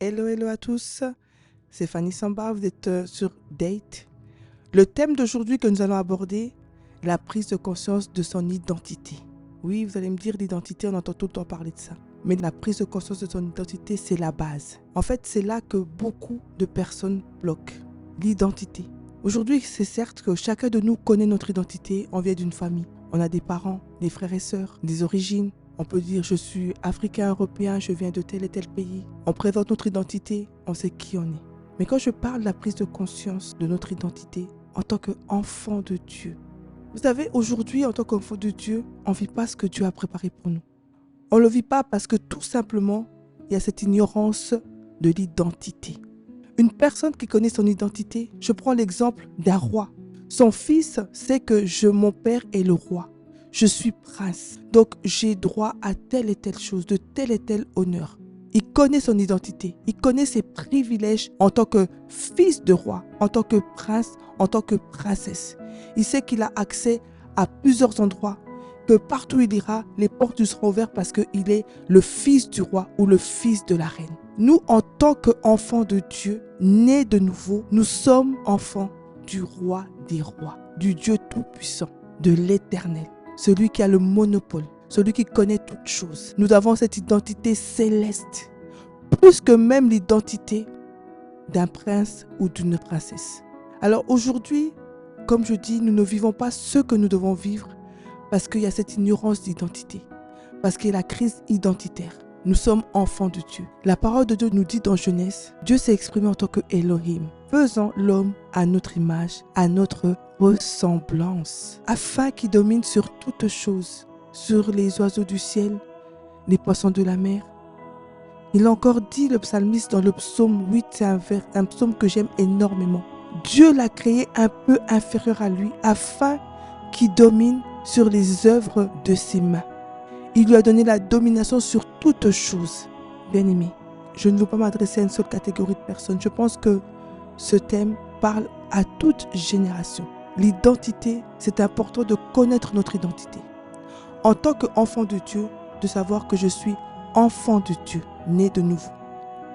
Hello, hello à tous, c'est Fanny Samba, vous êtes sur Date. Le thème d'aujourd'hui que nous allons aborder, la prise de conscience de son identité. Oui, vous allez me dire l'identité, on entend tout le temps parler de ça. Mais la prise de conscience de son identité, c'est la base. En fait, c'est là que beaucoup de personnes bloquent. L'identité. Aujourd'hui, c'est certes que chacun de nous connaît notre identité, on vient d'une famille. On a des parents, des frères et sœurs, des origines. On peut dire je suis africain, européen, je viens de tel et tel pays. On présente notre identité, on sait qui on est. Mais quand je parle de la prise de conscience de notre identité en tant qu'enfant de Dieu, vous savez, aujourd'hui, en tant qu'enfant de Dieu, on ne vit pas ce que Dieu a préparé pour nous. On ne le vit pas parce que tout simplement, il y a cette ignorance de l'identité. Une personne qui connaît son identité, je prends l'exemple d'un roi. Son fils sait que mon père est le roi. Je suis prince, donc j'ai droit à telle et telle chose, de tel et tel honneur. Il connaît son identité, il connaît ses privilèges en tant que fils de roi, en tant que prince, en tant que princesse. Il sait qu'il a accès à plusieurs endroits, que partout il ira, les portes lui seront ouvertes parce qu'il est le fils du roi ou le fils de la reine. Nous, en tant qu'enfants de Dieu, nés de nouveau, nous sommes enfants du roi des rois, du Dieu tout-puissant, de l'Éternel. Celui qui a le monopole, celui qui connaît toutes choses. Nous avons cette identité céleste, plus que même l'identité d'un prince ou d'une princesse. Alors aujourd'hui, comme je dis, nous ne vivons pas ce que nous devons vivre parce qu'il y a cette ignorance d'identité, parce qu'il y a la crise identitaire. Nous sommes enfants de Dieu. La parole de Dieu nous dit dans Genèse, Dieu s'est exprimé en tant que Elohim, faisant l'homme à notre image, à notre ressemblance, afin qu'il domine sur toutes choses, sur les oiseaux du ciel, les poissons de la mer. Il a encore dit, le psalmiste, dans le psaume 8, c'est un psaume que j'aime énormément. Dieu l'a créé un peu inférieur à lui, afin qu'il domine sur les œuvres de ses mains. Il lui a donné la domination sur toutes choses. Bien-aimé, je ne veux pas m'adresser à une seule catégorie de personnes. Je pense que ce thème parle à toute génération. L'identité, c'est important de connaître notre identité. En tant qu'enfant de Dieu, de savoir que je suis enfant de Dieu, né de nouveau.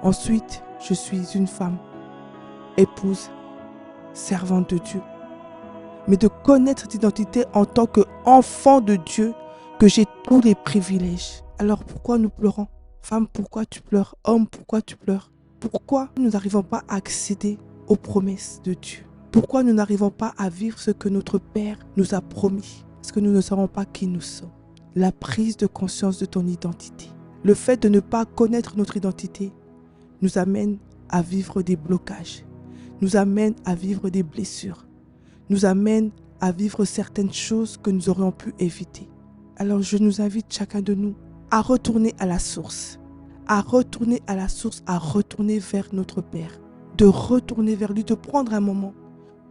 Ensuite, je suis une femme, épouse, servante de Dieu. Mais de connaître cette identité en tant qu'enfant de Dieu, que j'ai tous les privilèges. Alors pourquoi nous pleurons? Femme, pourquoi tu pleures? Homme, pourquoi tu pleures? Pourquoi nous n'arrivons pas à accéder aux promesses de Dieu? Pourquoi nous n'arrivons pas à vivre ce que notre Père nous a promis? Parce que nous ne savons pas qui nous sommes. La prise de conscience de ton identité. Le fait de ne pas connaître notre identité nous amène à vivre des blocages, nous amène à vivre des blessures, nous amène à vivre certaines choses que nous aurions pu éviter. Alors je nous invite chacun de nous à retourner à la source, à retourner à la source, à retourner vers notre Père, de retourner vers lui, de prendre un moment.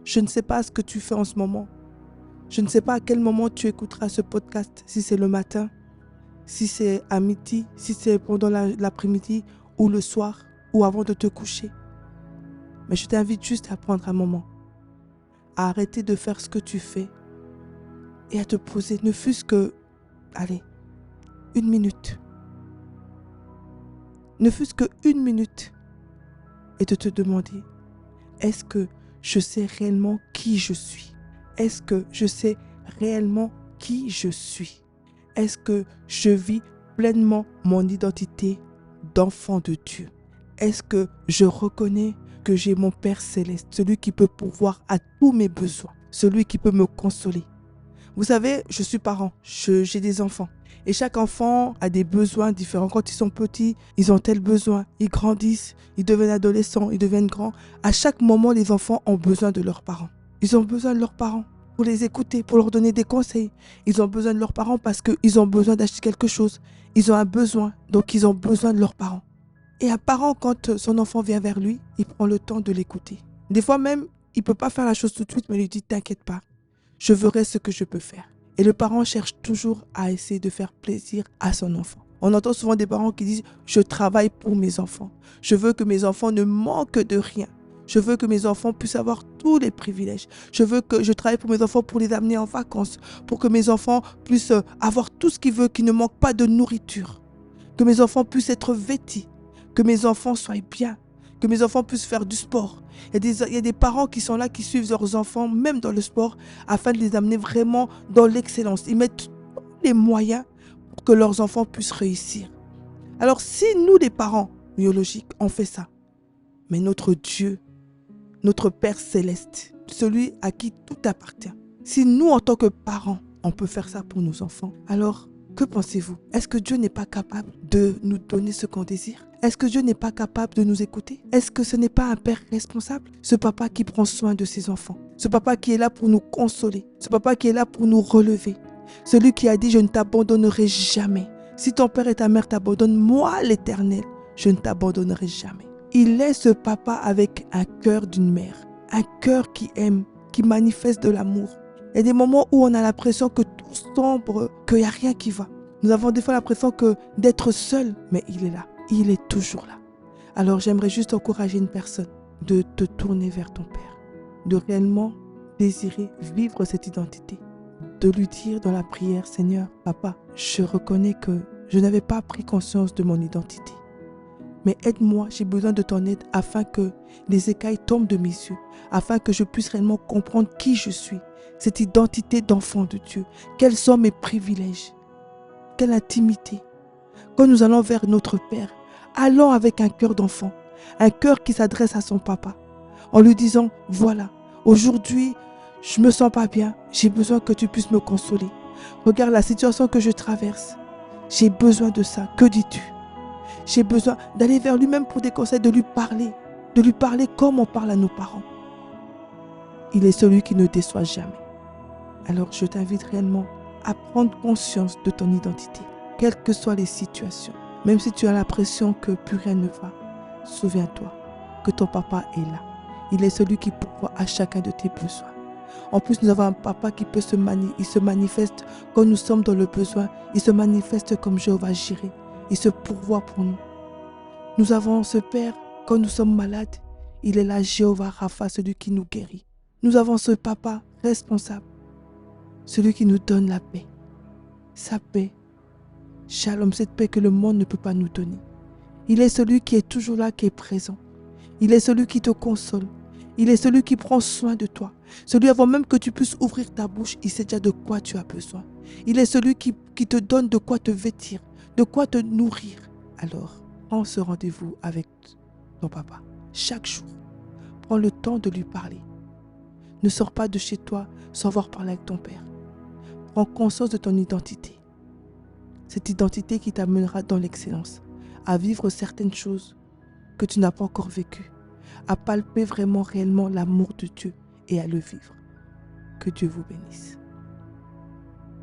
Je ne sais pas ce que tu fais en ce moment. Je ne sais pas à quel moment tu écouteras ce podcast, si c'est le matin, si c'est à midi, si c'est pendant l'après-midi ou le soir ou avant de te coucher. Mais je t'invite juste à prendre un moment, à arrêter de faire ce que tu fais et à te poser, ne fût-ce que, allez, 1 minute. Ne fût-ce que 1 minute et de te demander, est-ce que je sais réellement qui je suis? Est-ce que je sais réellement qui je suis? Est-ce que je vis pleinement mon identité d'enfant de Dieu? Est-ce que je reconnais que j'ai mon Père céleste, celui qui peut pourvoir à tous mes besoins, celui qui peut me consoler? Vous savez, je suis parent, j'ai des enfants. Et chaque enfant a des besoins différents. Quand ils sont petits, ils ont tel besoin. Ils grandissent, ils deviennent adolescents, ils deviennent grands. À chaque moment, les enfants ont besoin de leurs parents. Ils ont besoin de leurs parents pour les écouter, pour leur donner des conseils. Ils ont besoin de leurs parents parce qu'ils ont besoin d'acheter quelque chose. Ils ont un besoin, donc ils ont besoin de leurs parents. Et un parent, quand son enfant vient vers lui, il prend le temps de l'écouter. Des fois même, il ne peut pas faire la chose tout de suite, mais il lui dit « T'inquiète pas, je verrai ce que je peux faire ». Et le parent cherche toujours à essayer de faire plaisir à son enfant. On entend souvent des parents qui disent « Je travaille pour mes enfants. Je veux que mes enfants ne manquent de rien. Je veux que mes enfants puissent avoir tous les privilèges. Je veux que je travaille pour mes enfants pour les amener en vacances, pour que mes enfants puissent avoir tout ce qu'ils veulent, qu'ils ne manquent pas de nourriture. Que mes enfants puissent être vêtus, que mes enfants soient bien, que mes enfants puissent faire du sport. Il y a des parents qui sont là, qui suivent leurs enfants, même dans le sport, afin de les amener vraiment dans l'excellence. Ils mettent tous les moyens pour que leurs enfants puissent réussir. Alors si nous, les parents biologiques, on fait ça, mais notre Dieu, notre Père céleste, celui à qui tout appartient, si nous, en tant que parents, on peut faire ça pour nos enfants, alors que pensez-vous? Est-ce que Dieu n'est pas capable de nous donner ce qu'on désire? Est-ce que Dieu n'est pas capable de nous écouter? Est-ce que ce n'est pas un père responsable? Ce papa qui prend soin de ses enfants. Ce papa qui est là pour nous consoler. Ce papa qui est là pour nous relever. Celui qui a dit « Je ne t'abandonnerai jamais. Si ton père et ta mère t'abandonnent, moi l'Éternel, je ne t'abandonnerai jamais. » Il est ce papa avec un cœur d'une mère. Un cœur qui aime, qui manifeste de l'amour. Il y a des moments où on a l'impression que tout sombre, qu'il n'y a rien qui va. Nous avons des fois l'impression d'être seul, mais il est là. Il est toujours là. Alors j'aimerais juste encourager une personne de te tourner vers ton Père, de réellement désirer vivre cette identité, de lui dire dans la prière, Seigneur, Papa, je reconnais que je n'avais pas pris conscience de mon identité. Mais aide-moi, j'ai besoin de ton aide afin que les écailles tombent de mes yeux, afin que je puisse réellement comprendre qui je suis, cette identité d'enfant de Dieu. Quels sont mes privilèges? Quelle intimité? Quand nous allons vers notre Père, allons avec un cœur d'enfant, un cœur qui s'adresse à son papa, en lui disant, voilà, aujourd'hui, je me sens pas bien, j'ai besoin que tu puisses me consoler. Regarde la situation que je traverse, j'ai besoin de ça, que dis-tu? J'ai besoin d'aller vers lui-même pour des conseils, de lui parler comme on parle à nos parents. Il est celui qui ne déçoit jamais. Alors je t'invite réellement à prendre conscience de ton identité, quelles que soient les situations. Même si tu as l'impression que plus rien ne va, souviens-toi que ton papa est là. Il est celui qui pourvoit à chacun de tes besoins. En plus, nous avons un papa qui peut il se manifeste quand nous sommes dans le besoin. Il se manifeste comme Jéhovah Jireh. Il se pourvoit pour nous. Nous avons ce Père, quand nous sommes malades, il est là, Jéhovah Rapha, celui qui nous guérit. Nous avons ce papa responsable, celui qui nous donne la paix. Sa paix, Shalom, cette paix que le monde ne peut pas nous donner. Il est celui qui est toujours là, qui est présent. Il est celui qui te console. Il est celui qui prend soin de toi. Celui avant même que tu puisses ouvrir ta bouche, il sait déjà de quoi tu as besoin. Il est celui qui te donne de quoi te vêtir, de quoi te nourrir. Alors, prends ce rendez-vous avec ton papa. Chaque jour, prends le temps de lui parler. Ne sors pas de chez toi sans avoir parlé avec ton Père. Prends conscience de ton identité. Cette identité qui t'amènera dans l'excellence, à vivre certaines choses que tu n'as pas encore vécues, à palper vraiment réellement l'amour de Dieu et à le vivre. Que Dieu vous bénisse.